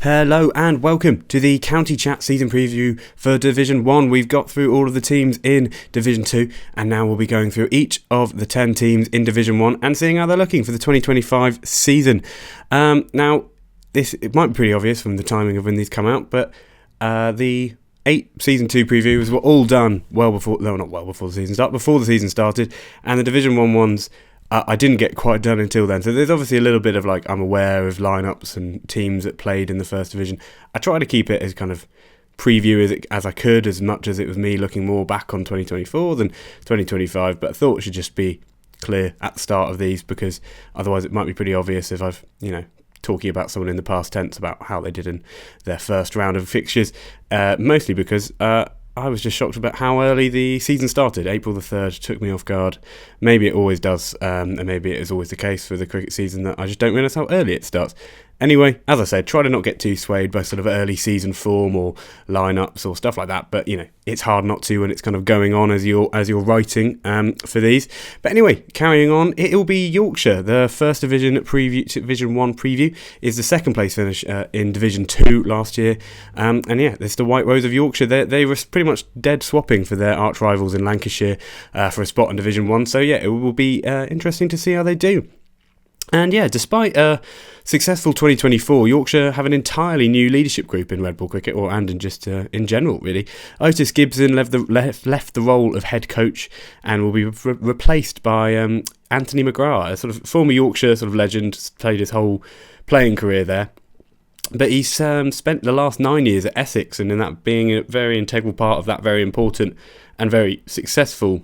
Hello and welcome to the County Chat season preview for Division 1. We've got through all of the teams in Division 2 and now we'll be going through each of the 10 teams in Division 1 and seeing how they're looking for the 2025 season. Now, it might be pretty obvious from the timing of when these come out, but the 8 season 2 previews were all done before the season started, and the Division 1 ones I didn't get quite done until then. So there's obviously a little bit of I'm aware of lineups and teams that played in the first division. I try to keep it as kind of preview as I could, as much as it was me looking more back on 2024 than 2025. But I thought it should just be clear at the start of these, because otherwise it might be pretty obvious if I've, talking about someone in the past tense about how they did in their first round of fixtures. Mostly because I was just shocked about how early the season started. April the 3rd took me off guard. Maybe it always does, and maybe it is always the case for the cricket season that I just don't realise how early it starts. Anyway, as I said, try to not get too swayed by sort of early season form or lineups or stuff like that. But it's hard not to when it's kind of going on as you're writing for these. But anyway, carrying on, it will be Yorkshire. The first division Division 1 preview is the second place finish in Division 2 last year. It's the White Rose of Yorkshire. They were pretty much dead swapping for their arch rivals in Lancashire for a spot in Division 1. So it will be interesting to see how they do. And despite a successful 2024, Yorkshire have an entirely new leadership group in red ball cricket, in general, really. Otis Gibson left the role of head coach and will be replaced by Anthony McGrath, a sort of former Yorkshire sort of legend, played his whole playing career there. But he's spent the last 9 years at Essex, and in that being a very integral part of that very important and very successful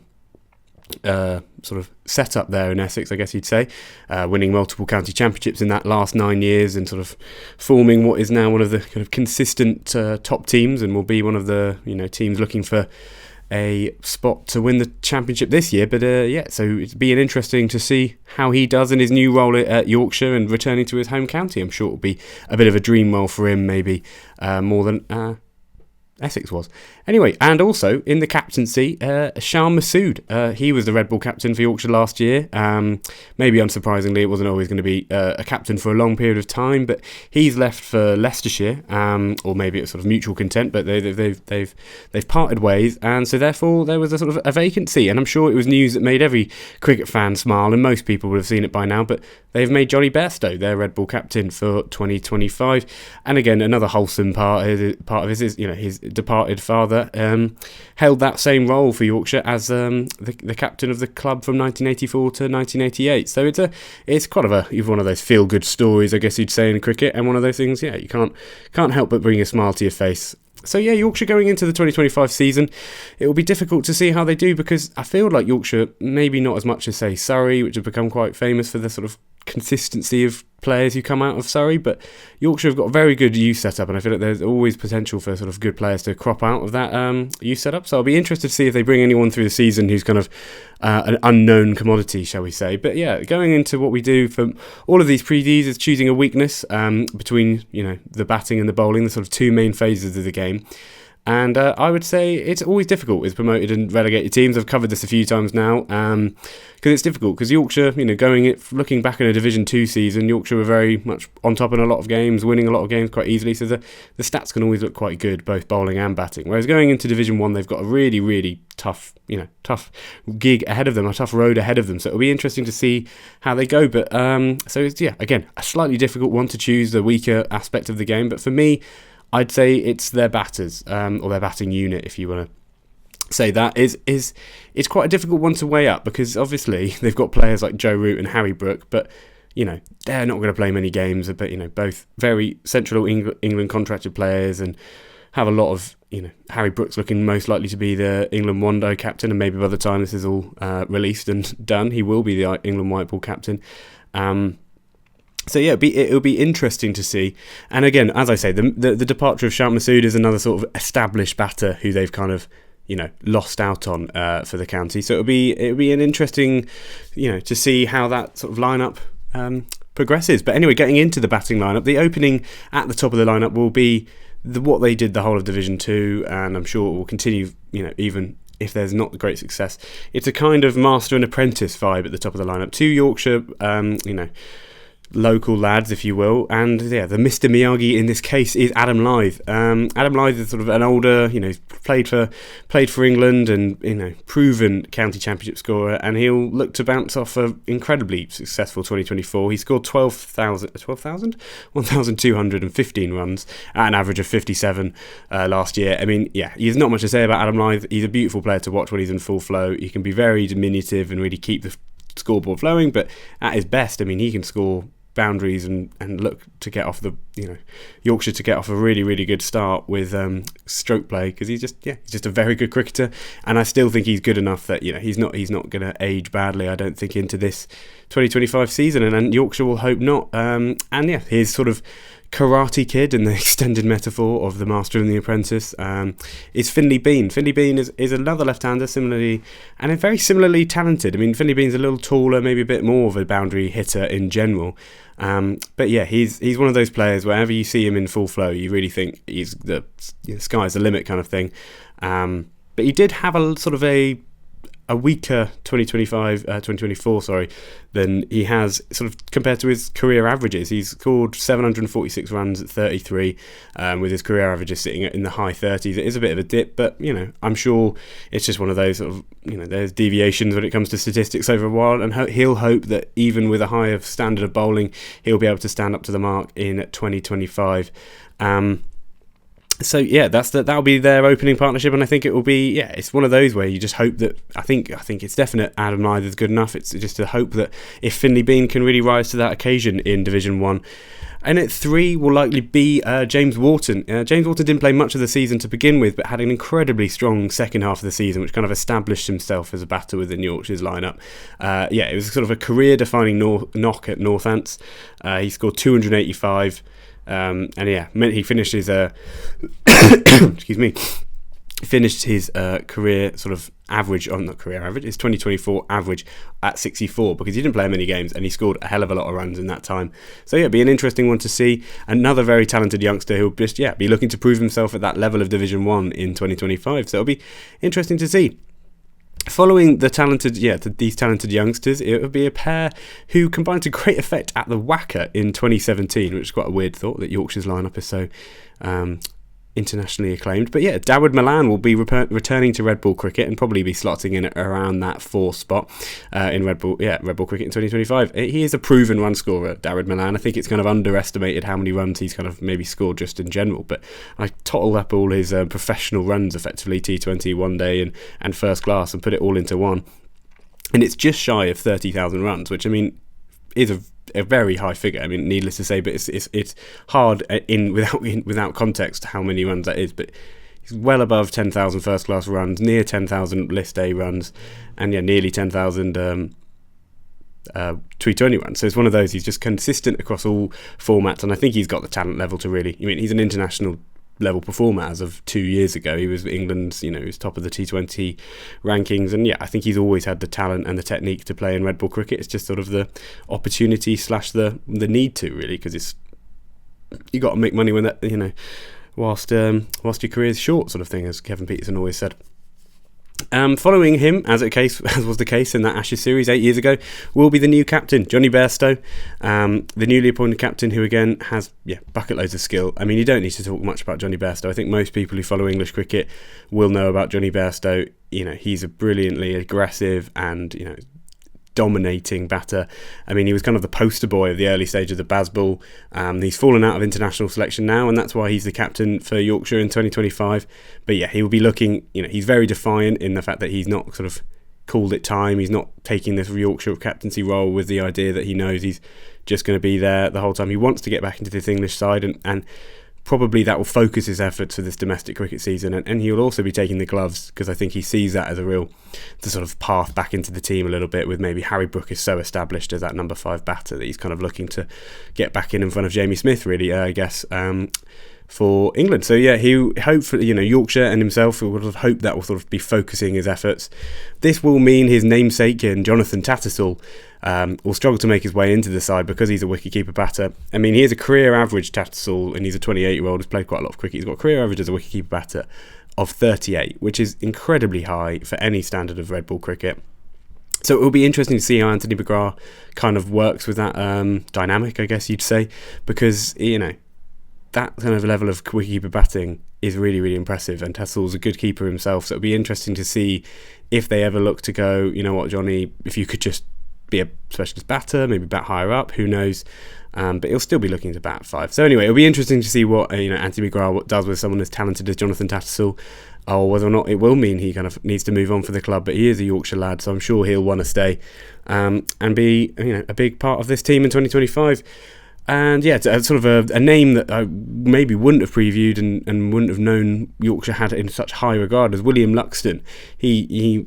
sort of setup there in Essex, I guess you'd say, winning multiple county championships in that last 9 years and sort of forming what is now one of the kind of consistent top teams, and will be one of the teams looking for a spot to win the championship this year. But so it's being interesting to see how he does in his new role at Yorkshire and returning to his home county. I'm sure it'll be a bit of a dream role for him, maybe more than Essex was. Anyway, and also in the captaincy, Shah Massoud. He was the red ball captain for Yorkshire last year. Maybe unsurprisingly, it wasn't always going to be a captain for a long period of time, but he's left for Leicestershire, or maybe it's sort of mutual content, but they've parted ways, and so therefore there was a sort of a vacancy. And I'm sure it was news that made every cricket fan smile, and most people would have seen it by now. But they've made Johnny Bairstow their red ball captain for 2025. And again, another wholesome part of this is his departed father held that same role for Yorkshire as the captain of the club from 1984 to 1988. So it's kind of one of those feel good stories, I guess you'd say, in cricket, and one of those things you can't help but bring a smile to your face. So Yorkshire going into the 2025 season, it will be difficult to see how they do, because I feel like Yorkshire, maybe not as much as say Surrey, which have become quite famous for the sort of consistency of players who come out of Surrey, but Yorkshire have got a very good youth setup, and I feel like there's always potential for sort of good players to crop out of that youth setup. So I'll be interested to see if they bring anyone through the season who's kind of an unknown commodity, shall we say. But going into what we do for all of these previews is choosing a weakness between the batting and the bowling, the sort of two main phases of the game. And I would say it's always difficult with promoted and relegated teams. I've covered this a few times now, because it's difficult. Because Yorkshire, looking back in a Division 2 season, Yorkshire were very much on top in a lot of games, winning a lot of games quite easily. So the stats can always look quite good, both bowling and batting. Whereas going into Division 1, they've got a really, really tough gig ahead of them, a tough road ahead of them. So it'll be interesting to see how they go. But so it's, again, a slightly difficult one to choose, the weaker aspect of the game. But for me, I'd say it's their batters, or their batting unit, if you want to say that. It's quite a difficult one to weigh up, because obviously they've got players like Joe Root and Harry Brook, but they're not going to play many games. But both very central England contracted players, and have a lot of Harry Brook's looking most likely to be the England one-day captain, and maybe by the time this is all released and done, he will be the England white ball captain. So it'll be interesting to see. And again, as I say, the departure of Shah Massoud is another sort of established batter who they've kind of lost out on for the county. So it'll be an interesting to see how that sort of lineup progresses. But anyway, getting into the batting lineup, the opening at the top of the lineup will be what they did the whole of Division 2, and I'm sure it will continue. Even if there's not great success, it's a kind of master and apprentice vibe at the top of the lineup. Two Yorkshire, local lads, if you will, and yeah, the Mr. Miyagi in this case is Adam Lyth. Adam Lyth is sort of an older, played for England and proven county championship scorer, and he'll look to bounce off an incredibly successful 2024. He scored 1,215 runs at an average of 57 last year. I mean, yeah, there's not much to say about Adam Lyth. He's a beautiful player to watch when he's in full flow. He can be very diminutive and really keep the scoreboard flowing, but at his best, I mean, he can score boundaries and look to get off Yorkshire to get off a really, really good start with stroke play, because he's just a very good cricketer, and I still think he's good enough that he's not going to age badly, I don't think, into this 2025 season, and Yorkshire will hope not. And yeah, his sort of Karate Kid, in the extended metaphor of the Master and the Apprentice, is Finley Bean. Finley Bean is another left-hander, similarly, and very similarly talented. I mean, Finley Bean's a little taller, maybe a bit more of a boundary hitter in general. But yeah, he's one of those players, wherever you see him in full flow, you really think he's the sky's the limit kind of thing. But he did have a sort of a weaker 2024 than he has sort of compared to his career averages. He's scored 746 runs at 33, with his career averages sitting in the high 30s. It is a bit of a dip, but I'm sure it's just one of those sort of there's deviations when it comes to statistics over a while, and he'll hope that even with a higher standard of bowling, he'll be able to stand up to the mark in 2025. So yeah, that'll be their opening partnership, and I think it will be it's one of those where you just hope that I think it's definite Adam Lyth is good enough. It's just a hope that if Finley Bean can really rise to that occasion in Division 1. And at 3 will likely be James Wharton. James Wharton didn't play much of the season to begin with, but had an incredibly strong second half of the season, which kind of established himself as a batter within Yorkshire's lineup. It was sort of a career-defining knock at Northants. He scored 285. And yeah, he finished his finished his career sort of average, not career average, his 2024 average at 64, because he didn't play many games and he scored a hell of a lot of runs in that time. So yeah, it'd be an interesting one to see. Another very talented youngster who'll just be looking to prove himself at that level of Division 1 in 2025. So it'll be interesting to see. Following these talented youngsters, it would be a pair who combined to great effect at the Wacker in 2017, which is quite a weird thought that Yorkshire's lineup is so internationally acclaimed. But yeah, Dawid Malan will be returning to red ball cricket and probably be slotting in around that 4th spot in red ball cricket in 2025. He is a proven run scorer, Dawid Malan. I think it's kind of underestimated how many runs he's kind of maybe scored just in general, but I tottled up all his professional runs, effectively T20, one day and first class, and put it all into one, and it's just shy of 30,000 runs, which I mean is a very high figure. I mean, needless to say, but it's hard without context how many runs that is. But he's well above 10,000 first class runs, near 10,000 list A runs, and nearly 10,000 T20 runs. So it's one of those. He's just consistent across all formats, and I think he's got the talent level to really. I mean, he's an international level performer as of 2 years ago. He was England's, he was top of the T20 rankings, and I think he's always had the talent and the technique to play in red ball cricket. It's just sort of the opportunity / the need to, really, because you got to make money when that whilst your career is short, sort of thing, as Kevin Peterson always said. Following him, as was the case in that Ashes series 8 years ago, will be the new captain, Johnny Bairstow, the newly appointed captain, who again has bucket loads of skill. I mean, you don't need to talk much about Johnny Bairstow. I think most people who follow English cricket will know about Johnny Bairstow. He's a brilliantly aggressive and dominating batter. I mean, he was kind of the poster boy of the early stage of the Bazball. He's fallen out of international selection now, and that's why he's the captain for Yorkshire in 2025. But he will be looking, he's very defiant in the fact that he's not sort of called it time. He's not taking this Yorkshire captaincy role with the idea that he knows he's just going to be there the whole time. He wants to get back into this English side, and probably that will focus his efforts for this domestic cricket season, and he'll also be taking the gloves, because I think he sees that as the sort of path back into the team a little bit, with maybe Harry Brook is so established as that number 5 batter that he's kind of looking to get back in front of Jamie Smith, really, I guess, for England. So he hopefully, Yorkshire and himself would have hoped that will sort of be focusing his efforts. This will mean his namesake in Jonathan Tattersall will struggle to make his way into the side, because he's a wicketkeeper batter. I mean, he is a career average, Tattersall, and he's a 28-year-old who's played quite a lot of cricket. He's got a career average as a wicketkeeper batter of 38, which is incredibly high for any standard of red ball cricket. So it will be interesting to see how Anthony McGrath kind of works with that dynamic, I guess you'd say, because, that kind of level of wicketkeeper batting is really, really impressive, and Tessel's a good keeper himself, so it'll be interesting to see if they ever look to go, you know what, Johnny, if you could just be a specialist batter, maybe bat higher up, who knows, but he'll still be looking to bat 5. So anyway, it'll be interesting to see what Anthony McGrath does with someone as talented as Jonathan Tattersall, or whether or not it will mean he kind of needs to move on for the club. But he is a Yorkshire lad, so I'm sure he'll want to stay and be a big part of this team in 2025. And yeah, it's sort of a name that I maybe wouldn't have previewed and wouldn't have known Yorkshire had in such high regard as William Luxton. He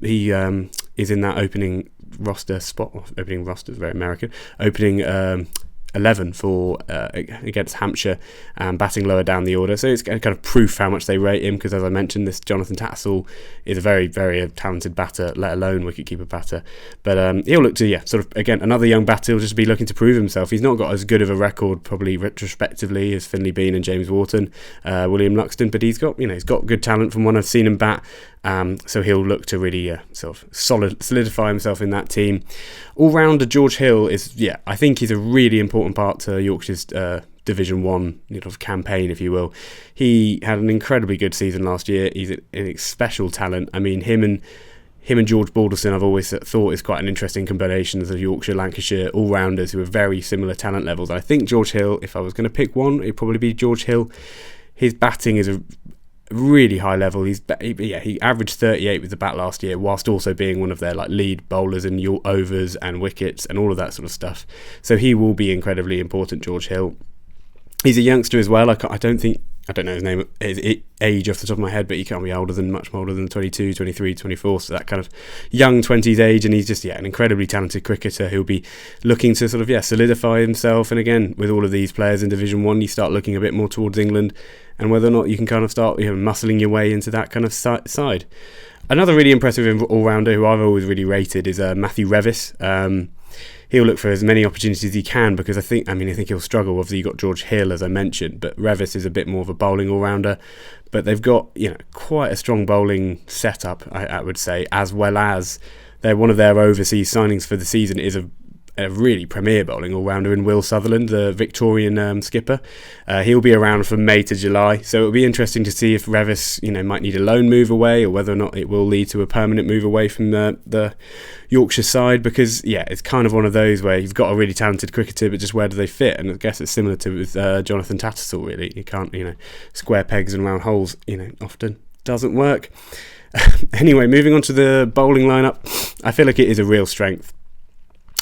is in that opening roster spot. Opening roster is very American. Opening 11 for against Hampshire, batting lower down the order, so it's kind of proof how much they rate him, because as I mentioned, this Jonathan Tattersall is a very, very talented batter, let alone wicketkeeper batter. But he'll look to sort of, again, another young batter. He'll just be looking to prove himself. He's not got as good of a record probably retrospectively as Finlay Bean and James Wharton, William Luxton, but he's got good talent from when I've seen him bat. So he'll look to really sort of solidify himself in that team. All-rounder George Hill is, I think he's a really important part to Yorkshire's Division 1 campaign, if you will. He had an incredibly good season last year. He's a special talent. I mean, him and George Balderson, I've always thought is quite an interesting combination of Yorkshire, Lancashire all-rounders who are very similar talent levels. I think George Hill, if I was going to pick one, it'd probably be George Hill. His batting is a really high level. He averaged 38 with the bat last year, whilst also being one of their lead bowlers in overs and wickets and all of that sort of stuff. So he will be incredibly important, George Hill. He's a youngster as well. I don't know his age off the top of my head, but he can't be much older than 22, 23, 24, so that kind of young 20s age, and he's just an incredibly talented cricketer who'll be looking to sort of solidify himself. And again, with all of these players in Division 1, you start looking a bit more towards England, and whether or not you can kind of start muscling your way into that kind of side. Another really impressive all-rounder who I've always really rated is Matthew Revis. He'll look for as many opportunities as he can, because I think he'll struggle. Obviously, you've got George Hill, as I mentioned, but Revis is a bit more of a bowling all-rounder. But they've got quite a strong bowling setup, I would say, as well as one of their overseas signings for the season is a really premier bowling all-rounder in Will Sutherland, the Victorian skipper. He'll be around from May to July, so it'll be interesting to see if Revis might need a loan move away, or whether or not it will lead to a permanent move away from the Yorkshire side, because it's kind of one of those where you've got a really talented cricketer, but just where do they fit? And I guess it's similar to with Jonathan Tattersall, really. You can't square pegs and round holes often doesn't work. Anyway, moving on to the bowling lineup, I feel like it is a real strength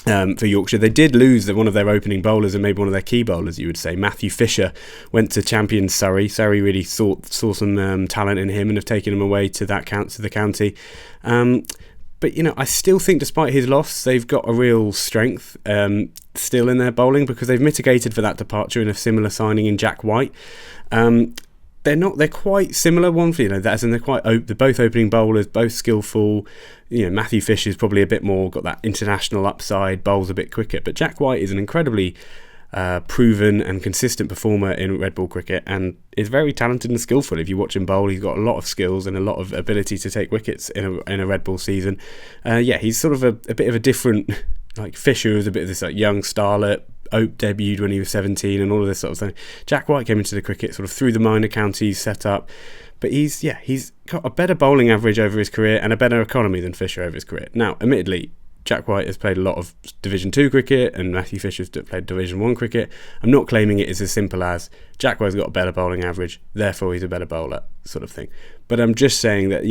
for Yorkshire. They did lose one of their opening bowlers, and maybe one of their key bowlers, you would say. Matthew Fisher went to champions Surrey. Surrey really saw some talent in him and have taken him away to the county. But I still think, despite his loss, they've got a real strength still in their bowling, because they've mitigated for that departure in a similar signing in Jack White. They're quite similar. They're both opening bowlers, both skillful. Matthew Fisher's probably a bit more got that international upside, bowls a bit quicker, but Jack White is an incredibly proven and consistent performer in red ball cricket, and is very talented and skillful. If you watch him bowl, he's got a lot of skills and a lot of ability to take wickets in a red ball season. He's sort of a bit of a different, Fisher was a bit of this young starlet. Ope debuted when he was 17 and all of this sort of thing. Jack White came into the cricket sort of through the minor counties set up, but he's got a better bowling average over his career and a better economy than Fisher over his career. Now, admittedly, Jack White has played a lot of Division 2 cricket and Matthew Fisher's played Division 1 cricket. I'm not claiming it is as simple as Jack White's got a better bowling average, therefore he's a better bowler sort of thing. But I'm just saying that,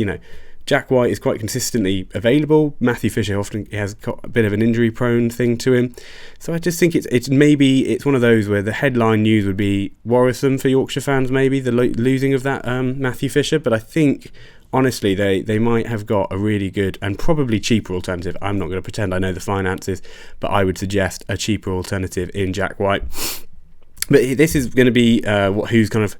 Jack White is quite consistently available. Matthew Fisher often has got a bit of an injury-prone thing to him. So I just think it's one of those where the headline news would be worrisome for Yorkshire fans, maybe, the losing of that Matthew Fisher. But I think, honestly, they might have got a really good and probably cheaper alternative. I'm not going to pretend I know the finances, but I would suggest a cheaper alternative in Jack White. But this is going to be who's kind of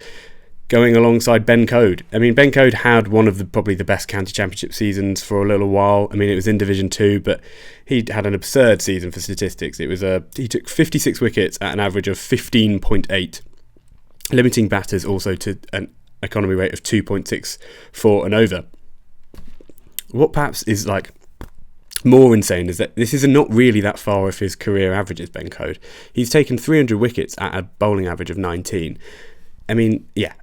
going alongside Ben Code. Ben Code had one of probably the best county championship seasons for a little while. It was in Division 2, but he had an absurd season for statistics. It was he took 56 wickets at an average of 15.8, limiting batters also to an economy rate of 2.64 and over. What perhaps is more insane is that this is not really that far off his career averages, Ben Code. He's taken 300 wickets at a bowling average of 19. I mean, yeah,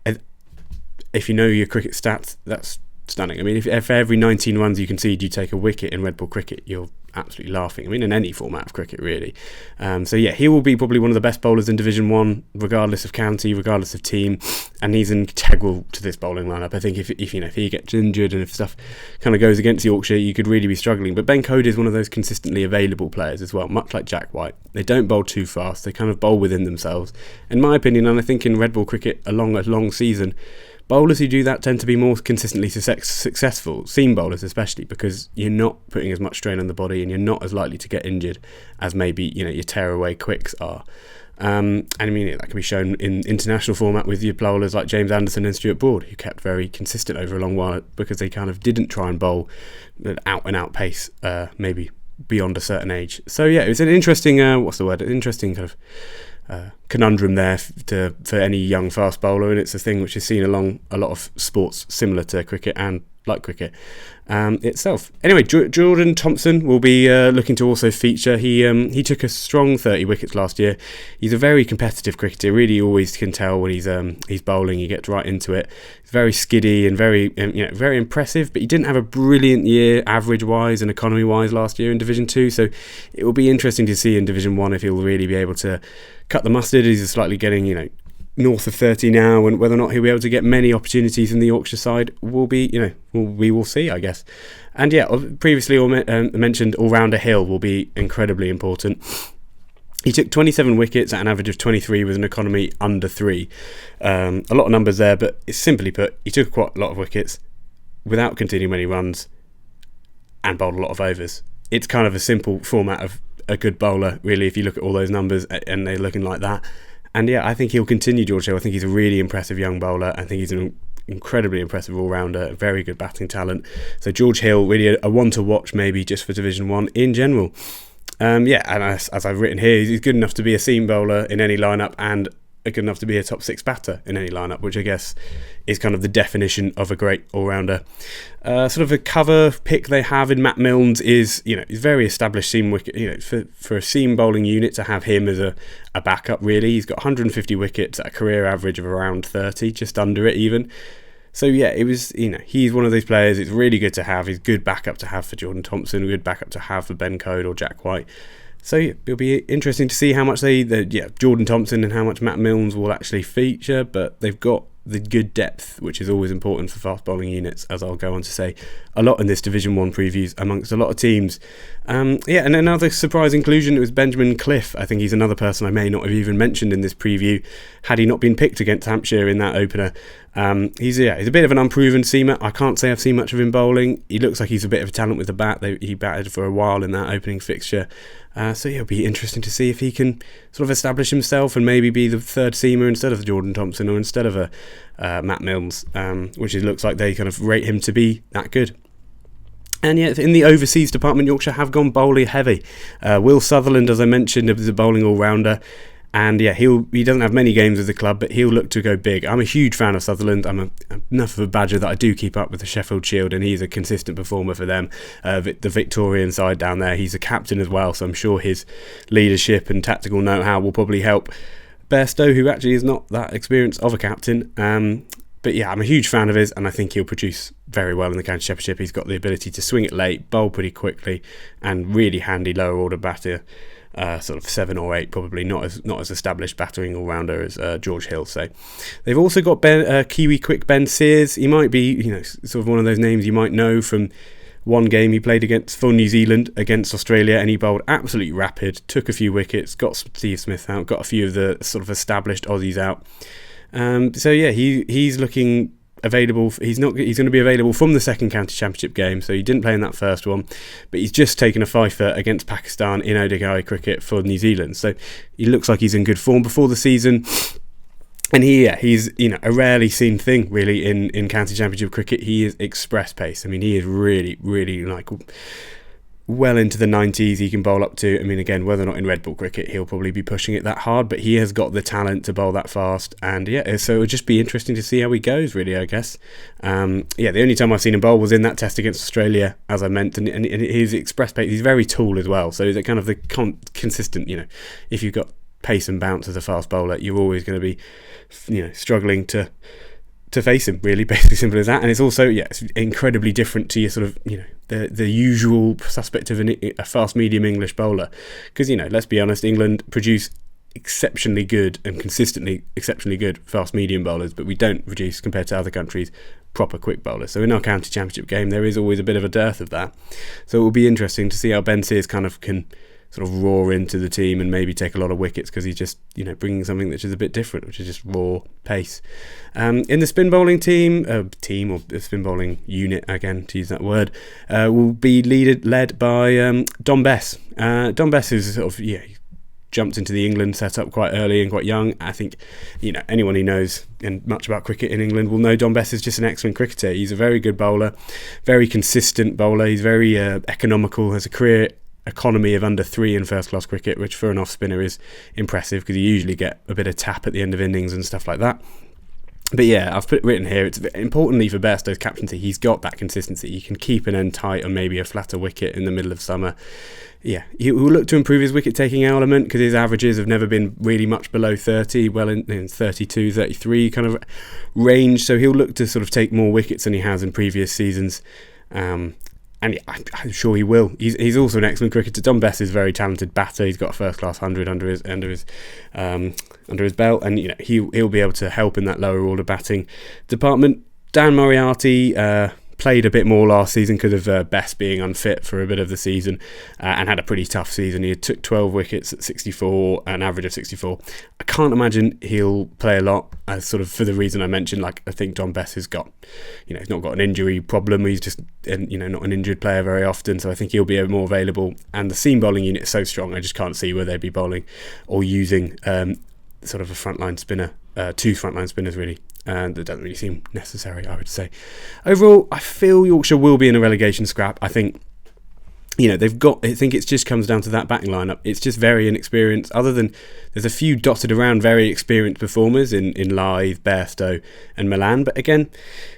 if you know your cricket stats, that's stunning. I mean, if for every 19 runs you concede, you take a wicket in red ball cricket, you're absolutely laughing. I mean, in any format of cricket, really. So yeah, he will be probably one of the best bowlers in Division 1, regardless of county, regardless of team, and he's integral to this bowling lineup. I think if he gets injured and if stuff kind of goes against Yorkshire, you could really be struggling. But Ben Code is one of those consistently available players as well, much like Jack White. They don't bowl too fast, they kind of bowl within themselves. In my opinion, and I think in red ball cricket, along a long season, bowlers who do that tend to be more consistently successful, seam bowlers especially, because you're not putting as much strain on the body and you're not as likely to get injured as maybe your tearaway quicks are. And I mean, that can be shown in international format with your bowlers like James Anderson and Stuart Broad, who kept very consistent over a long while because they kind of didn't try and bowl at out and out pace, maybe beyond a certain age. So yeah, it was an interesting, interesting kind of conundrum there for any young fast bowler, and it's a thing which is seen along a lot of sports similar to cricket and like cricket itself. Anyway, Jordan Thompson will be looking to also feature. He took a strong 30 wickets last year. He's a very competitive cricketer. Really, always can tell when he's bowling. He gets right into it. He's very skiddy and very very impressive. But he didn't have a brilliant year average wise and economy wise last year in Division 2. So it will be interesting to see in Division 1 if he'll really be able to cut the mustard. He's slightly getting north of 30 now, and whether or not he'll be able to get many opportunities in the Yorkshire side will be, we will see, I guess. And yeah, previously mentioned all-rounder Hill will be incredibly important. He took 27 wickets at an average of 23 with an economy under 3. A lot of numbers there, but it's simply put, he took quite a lot of wickets without conceding many runs and bowled a lot of overs. It's kind of a simple format of a good bowler, really, if you look at all those numbers and they're looking like that. And yeah, I think he'll continue, George Hill. I think he's a really impressive young bowler. I think he's an incredibly impressive all-rounder, very good batting talent. So George Hill, really a one to watch maybe just for Division 1 in general. And as I've written here, he's good enough to be a seam bowler in any lineup and good enough to be a top 6 batter in any lineup, which I guess is kind of the definition of a great all-rounder. Sort of a cover pick they have in Matt Milnes is, he's very established seam wicket. For a seam bowling unit to have him as a backup, really, he's got 150 wickets at a career average of around 30, just under it even. So yeah, it was, he's one of those players. It's really good to have. He's good backup to have for Jordan Thompson, good backup to have for Ben Code or Jack White. So yeah, it'll be interesting to see how much Jordan Thompson and how much Matt Milnes will actually feature, but they've got the good depth, which is always important for fast bowling units, as I'll go on to say a lot in this Division 1 previews amongst a lot of teams. And another surprise inclusion, it was Benjamin Cliff. I think he's another person I may not have even mentioned in this preview had he not been picked against Hampshire in that opener. He's a bit of an unproven seamer. I can't say I've seen much of him bowling. He looks like he's a bit of a talent with the bat. He batted for a while in that opening fixture. So it'll be interesting to see if he can sort of establish himself and maybe be the third seamer instead of Jordan Thompson or instead of a Matt Milnes, which it looks like they kind of rate him to be that good. And yet, in the overseas department, Yorkshire have gone bowling heavy. Will Sutherland, as I mentioned, is a bowling all-rounder. And yeah, he doesn't have many games with the club, but he'll look to go big. I'm a huge fan of Sutherland. I'm enough of a Badger that I do keep up with the Sheffield Shield, and he's a consistent performer for them. The Victorian side down there, he's a captain as well, so I'm sure his leadership and tactical know-how will probably help Bairstow, who actually is not that experienced of a captain. But yeah, I'm a huge fan of his, and I think he'll produce very well in the county championship. He's got the ability to swing it late, bowl pretty quickly, and really handy lower order batter. Sort of 7 or 8, probably not as established battering all-rounder as George Hill. So they've also got Kiwi quick Ben Sears. He might be sort of one of those names you might know from one game he played for New Zealand against Australia, and he bowled absolutely rapid, took a few wickets, got Steve Smith out, got a few of the sort of established Aussies out. So yeah, he's looking available. He's going to be available from the second county championship game, so he didn't play in that first one, but he's just taken a fifer against Pakistan in ODI cricket for New Zealand, so he looks like he's in good form before the season. And he's a rarely seen thing really in county championship cricket. He is express pace. I mean, he is really, really well into the 90s he can bowl up to. I mean, again, whether or not in red ball cricket he'll probably be pushing it that hard, but he has got the talent to bowl that fast. And yeah, so it'll just be interesting to see how he goes, really, I guess. The only time I've seen him bowl was in that test against Australia, as I meant, and his express pace, he's very tall as well, so it's kind of the consistent, if you've got pace and bounce as a fast bowler, you're always going to be struggling to face him, really, basically simple as that. And it's also, it's incredibly different to your sort of, the usual suspect of a fast medium English bowler, because, let's be honest, England produce exceptionally good and consistently exceptionally good fast medium bowlers, but we don't produce, compared to other countries, proper quick bowlers. So in our county championship game there is always a bit of a dearth of that, so it will be interesting to see how Ben Sears kind of can sort of roar into the team and maybe take a lot of wickets, because he's just bringing something which is a bit different, which is just raw pace. In the spin bowling team or the spin bowling unit, again to use that word, will be led by Dom Bess. Dom Bess is sort of jumped into the England setup quite early and quite young. I think anyone who knows and much about cricket in England will know Dom Bess is just an excellent cricketer. He's a very good bowler, very consistent bowler. He's very economical, has a career economy of under 3 in first class cricket, which for an off spinner is impressive, because you usually get a bit of tap at the end of innings and stuff like that. But yeah, I've written here, it's importantly for Bairstow's captaincy, he's got that consistency. He can keep an end tight on maybe a flatter wicket in the middle of summer. Yeah, he will look to improve his wicket taking element, because his averages have never been really much below 30, well in 32, 33 kind of range. So he'll look to sort of take more wickets than he has in previous seasons. And yeah, I'm sure he will. He's also an excellent cricketer. Dom Bess is a very talented batter. He's got a first class 100 under his belt, and he'll be able to help in that lower order batting department. Dan Moriarty played a bit more last season because of Bess being unfit for a bit of the season, and had a pretty tough season. He took 12 wickets at 64, an average of 64. I can't imagine he'll play a lot, sort of for the reason I mentioned. Like, I think Dom Bess has got, he's not got an injury problem. He's just, not an injured player very often. So I think he'll be more available. And the seam bowling unit is so strong, I just can't see where they'd be bowling or using sort of a frontline spinner, 2 frontline spinners really. And that doesn't really seem necessary, I would say. Overall, I feel Yorkshire will be in a relegation scrap. I think, I think it just comes down to that batting lineup. It's just very inexperienced. Other than, there's a few dotted around very experienced performers in Lyth, Bairstow and Milan. But again,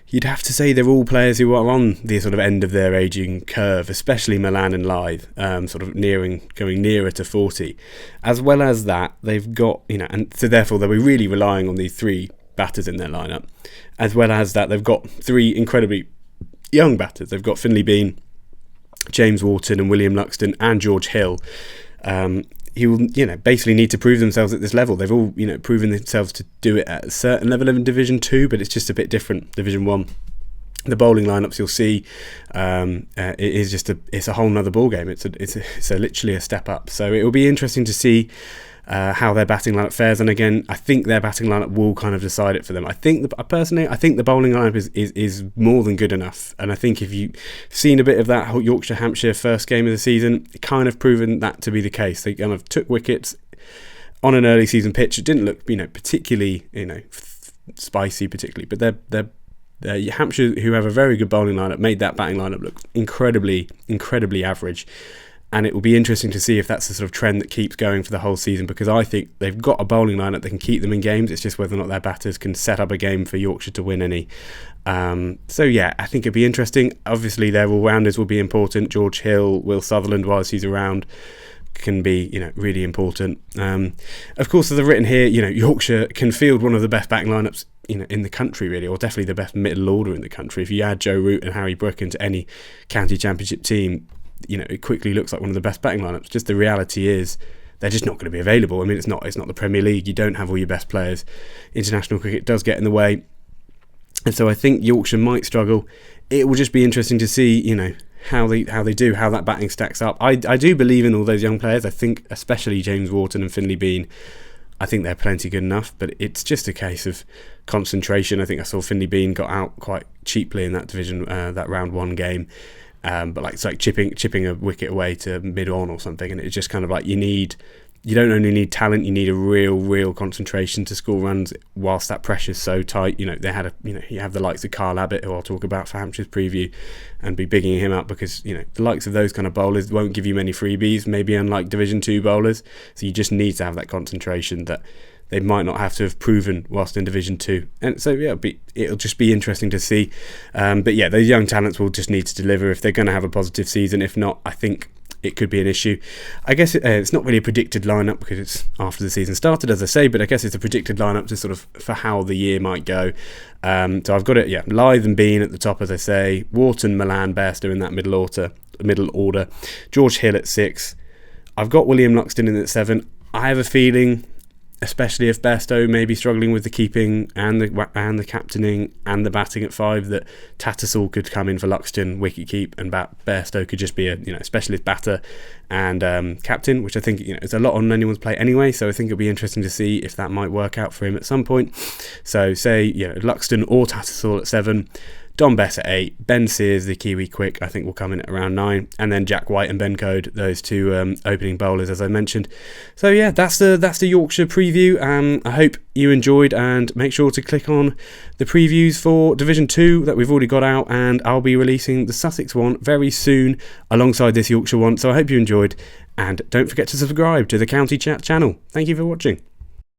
you'd have to say they're all players who are on the sort of end of their ageing curve, especially Milan and Lyth, sort of going nearer to 40. As well as that, they've got, and so therefore they'll be really relying on these 3 batters in their lineup. As well as that, they've got 3 incredibly young batters. They've got Finlay Bean, James Wharton and William Luxton and George Hill. He will, basically need to prove themselves at this level. They've all, proven themselves to do it at a certain level in Division 2, but it's just a bit different. Division 1. The bowling lineups you'll see, it is just it's a whole nother ball game. It's literally a step up. So it will be interesting to see how their batting lineup fares, and again, I think their batting lineup will kind of decide it for them. I think the bowling lineup is more than good enough, and I think if you've seen a bit of that Yorkshire Hampshire first game of the season, it kind of proven that to be the case. They kind of took wickets on an early season pitch. It didn't look particularly spicy particularly, but they're Hampshire, who have a very good bowling lineup, made that batting lineup look incredibly average. And it will be interesting to see if that's the sort of trend that keeps going for the whole season, because I think they've got a bowling lineup that can keep them in games. It's just whether or not their batters can set up a game for Yorkshire to win any. So yeah, I think it'd be interesting. Obviously, their all-rounders will be important. George Hill, Will Sutherland, whilst he's around, can be really important. Of course, as I've written here, Yorkshire can field one of the best batting lineups in the country, really, or definitely the best middle order in the country. If you add Joe Root and Harry Brook into any county championship team, it quickly looks like one of the best batting lineups. Just the reality is they're just not going to be available. I mean, it's not the Premier League. You don't have all your best players. International cricket does get in the way, and so I think Yorkshire might struggle. It will just be interesting to see, how that batting stacks up. I do believe in all those young players. I think especially James Wharton and Finlay Bean, I think they're plenty good enough, but it's just a case of concentration. I think I saw Finlay Bean got out quite cheaply in that division, that round 1 game. But it's like chipping a wicket away to mid-on or something, and it's just kind of like you need you don't only need talent, you need a real concentration to score runs whilst that pressure's so tight. You know, you have the likes of Carl Abbott, who I'll talk about for Hampshire's preview, and be bigging him up because, you know, the likes of those kind of bowlers won't give you many freebies, maybe unlike Division 2 bowlers. So you just need to have that concentration that they might not have to have proven whilst in Division 2. And so, yeah, it'll just be interesting to see. But yeah, those young talents will just need to deliver if they're going to have a positive season. If not, I think it could be an issue. I guess it's not really a predicted lineup because it's after the season started, as I say, but I guess it's a predicted lineup to sort of for how the year might go. So I've got it, Lyth and Bean at the top, as I say, Wharton, Milan, Bairstow in that middle order, George Hill at 6. I've got William Luxton in at 7. I have a feeling, especially if Bairstow may be struggling with the keeping and the captaining and the batting at 5, that Tattersall could come in for Luxton, wicket keep, and Bairstow could just be a specialist batter and captain, which I think is a lot on anyone's plate anyway. So I think it'll be interesting to see if that might work out for him at some point. So say Luxton or Tattersall at 7. Dom Bess at 8, Ben Sears, the Kiwi quick, I think will come in at around 9, and then Jack White and Ben Code, those two opening bowlers, as I mentioned. So yeah, that's the Yorkshire preview. I hope you enjoyed, and make sure to click on the previews for Division 2 that we've already got out, and I'll be releasing the Sussex one very soon alongside this Yorkshire one. So I hope you enjoyed, and don't forget to subscribe to the County Chat channel. Thank you for watching.